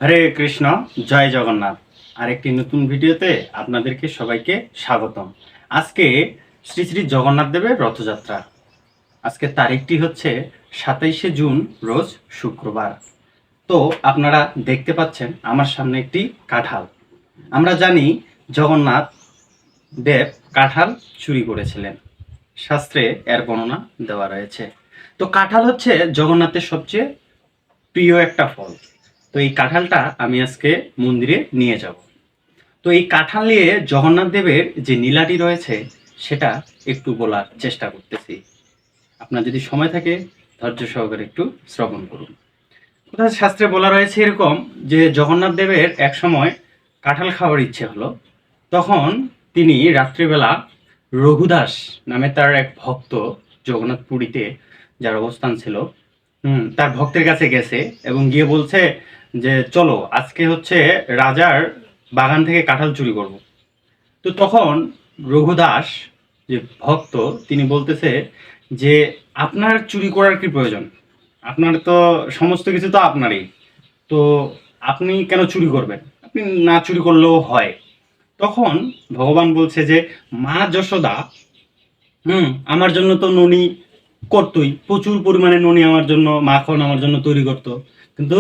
হরে কৃষ্ণ, জয় জগন্নাথ। আরেকটি নতুন ভিডিওতে আপনাদেরকে সবাইকে স্বাগতম। আজকে শ্রী শ্রী জগন্নাথ দেবের রথযাত্রা। আজকে তারিখটি হচ্ছে 27শে জুন, রোজ শুক্রবার। তো আপনারা দেখতে পাচ্ছেন আমার সামনে একটি কাঁঠাল। আমরা জানি জগন্নাথ দেব কাঁঠাল চুরি করেছিলেন, শাস্ত্রে এর বর্ণনা দেওয়া রয়েছে। তো কাঁঠাল হচ্ছে জগন্নাথের সবচেয়ে প্রিয় একটা ফল। তো এই কাঁঠালটা আমি আজকে মন্দিরে নিয়ে যাব। তো এই কাঁঠাল নিয়ে জগন্নাথ দেবের যে লীলাটি রয়েছে সেটা একটু বলার চেষ্টা করতেছি। আপনার যদি সময় থাকে ধৈর্য সহকারে একটু শ্রবণ করুন। কোথায় শাস্ত্রে বলা রয়েছে এরকম যে জগন্নাথ দেবের এক সময় কাঁঠাল খাওয়ার ইচ্ছে হলো। তখন তিনি রাত্রিবেলা রঘুদাস নামে তার এক ভক্ত জগন্নাথ পুরীতে যার অবস্থান ছিল, তার ভক্তের কাছে গেছে এবং গিয়ে বলছে যে চলো আজকে হচ্ছে রাজার বাগান থেকে কাঁঠাল চুরি করব। তো তখন রঘুদাস যে ভক্ত তিনি বলতেছে যে আপনার চুরি করার কি প্রয়োজন, আপনার তো সমস্ত কিছু তো আপনারই, তো আপনি কেন চুরি করবেন, আপনি না চুরি করলেও হয়। তখন ভগবান বলছে যে মা যশোদা আমার জন্য তো ননি করতোই, প্রচুর পরিমাণে ননি আমার জন্য, মাখন আমার জন্য তৈরি করতো, কিন্তু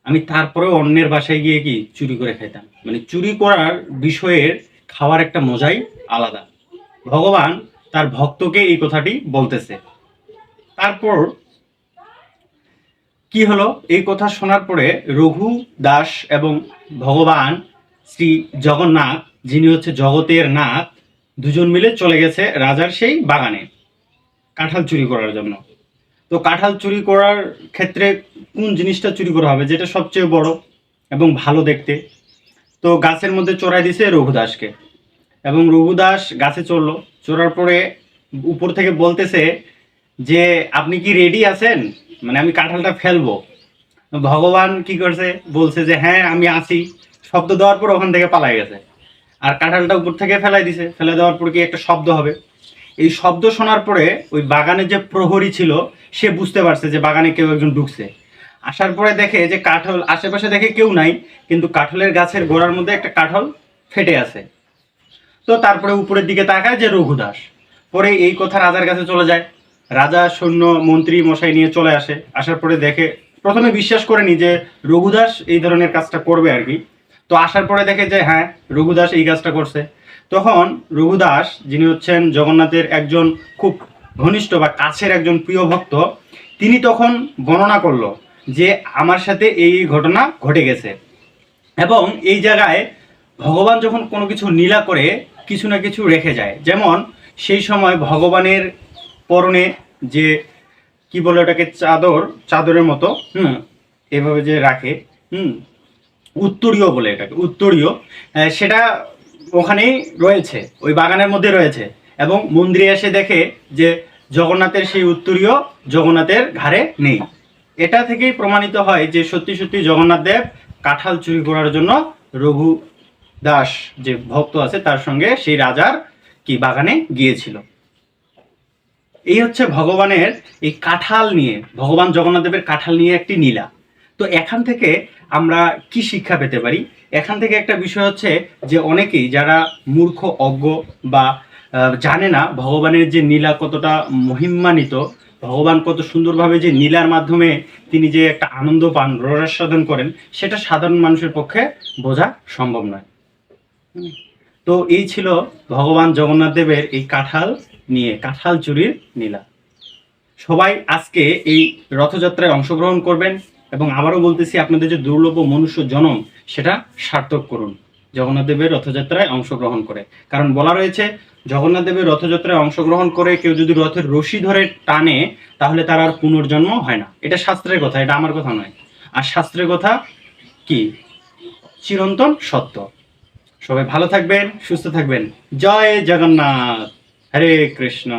আমি তারপরেও অন্যের বাসায় গিয়ে কি চুরি করে খাইতাম। মানে চুরি করার বিষয়ের খাওয়ার একটা মজাই আলাদা। ভগবান তার ভক্তকে এই কথাটি বলতেছে। তারপর কি হলো, এই কথা শোনার পরে রঘু দাস এবং ভগবান শ্রী জগন্নাথ, যিনি হচ্ছে জগতের নাথ, দুজন মিলে চলে গেছে রাজার সেই বাগানে কাঁঠাল চুরি করার জন্য। তো কাঁঠাল চুরি করার ক্ষেত্রে কোন জিনিসটা চুরি করা হবে যেটা সবচেয়ে বড় এবং ভালো দেখতে, তো গাছের মধ্যে চড়াই দিছে রঘুদাসকে। এবং রঘুদাস গাছে চড়লো, চড়ার পরে উপর থেকে বলতেছে যে আপনি কি রেডি আছেন, মানে আমি কাঁঠালটা ফেলবো। ভগবান কি করছে, বলছে যে হ্যাঁ আমি আছি। শব্দ দেওয়ার পর ওখান থেকে পালাই গেছে। আর কাঁঠালটা উপর থেকে ফেলাই দিছে, ফেলে দেওয়ার পর কি একটা শব্দ হবে। এই শব্দ শোনার পরে ওই বাগানের যে প্রহরী ছিল সে বুঝতে পারছে যে বাগানে কেউ একজন ঢুকছে। আসার পরে দেখে যে কাঁঠাল আশেপাশে দেখে কেউ নাই, কিন্তু কাঁঠালের গাছের গোড়ার মধ্যে একটা কাঁঠাল ফেটে আছে। তো তারপরে উপরের দিকে তাকায় যে রঘুদাস। পরে এই কথা রাজার কাছে চলে যায়। রাজা সৈন্য মন্ত্রী মশাই নিয়ে চলে আসে। আসার পরে দেখে, প্রথমে বিশ্বাস করেনি যে রঘুদাস এই ধরনের কাজটা করবে আর কি। তো আসার পরে দেখে যে হ্যাঁ রঘুদাস এই কাজটা করছে। তখন রঘুদাস, যিনি হচ্ছেন জগন্নাথের একজন খুব ঘনিষ্ঠ বা কাছের একজন প্রিয় ভক্ত, তিনি তখন বর্ণনা করলো যে আমার সাথে এই ঘটনা ঘটে গেছে। এবং এই জায়গায় ভগবান যখন কোনো কিছু লীলা করে কিছু না কিছু রেখে যায়। যেমন সেই সময় ভগবানের পরনে যে কি বলে ওটাকে, চাদরের মতো এভাবে যে রাখে, উত্তরীয় বলে এটাকে, উত্তরীয়, সেটা ওখানেই রয়েছে, ওই বাগানের মধ্যে রয়েছে। এবং মন্দিরে এসে দেখে যে জগন্নাথের সেই উত্তরীয় জগন্নাথের ঘাড়ে নেই। এটা থেকেই প্রমাণিত হয় যে সত্যি সত্যি জগন্নাথ দেব কাঁঠাল চুরি করার জন্য রঘু দাস যে ভক্ত আছে তার সঙ্গে সেই রাজার কি বাগানে গিয়েছিল। এই হচ্ছে ভগবানের এই কাঁঠাল নিয়ে, ভগবান জগন্নাথ দেবের কাঁঠাল নিয়ে একটি লীলা। তো এখান থেকে আমরা কি শিক্ষা পেতে পারি? এখান থেকে একটা বিষয় হচ্ছে যে অনেকেই যারা মূর্খ, অজ্ঞ বা জানে না ভগবানের যে লীলা কতটা মহিমান্বিত, ভগবান কত সুন্দরভাবে যে লীলার মাধ্যমে তিনি যে একটা আনন্দ পান, রসাস্বাদন করেন, সেটা সাধারণ মানুষের পক্ষে বোঝা সম্ভব নয়। তো এই ছিল ভগবান জগন্নাথ দেবের এই কাঁঠাল নিয়ে, কাঁঠাল চুরির লীলা। সবাই আজকে এই রথযাত্রায় অংশগ্রহণ করবেন এবং আবারও বলতেছি আপনাদের যে দুর্লভ মনুষ্য জনম সেটা সার্থক করুন জগন্নাথ দেবের রথযাত্রায় অংশগ্রহণ করে। কারণ বলা রয়েছে জগন্নাথ দেবের রথযাত্রায় অংশগ্রহণ করে কেউ যদি রথের রশি ধরে টানে তাহলে তার আর পুনর্জন্ম হয় না। এটা শাস্ত্রের কথা, এটা আমার কথা নয়। আর শাস্ত্রের কথা কি, চিরন্তন সত্য। সবাই ভালো থাকবেন, সুস্থ থাকবেন। জয় জগন্নাথ, হরে কৃষ্ণ।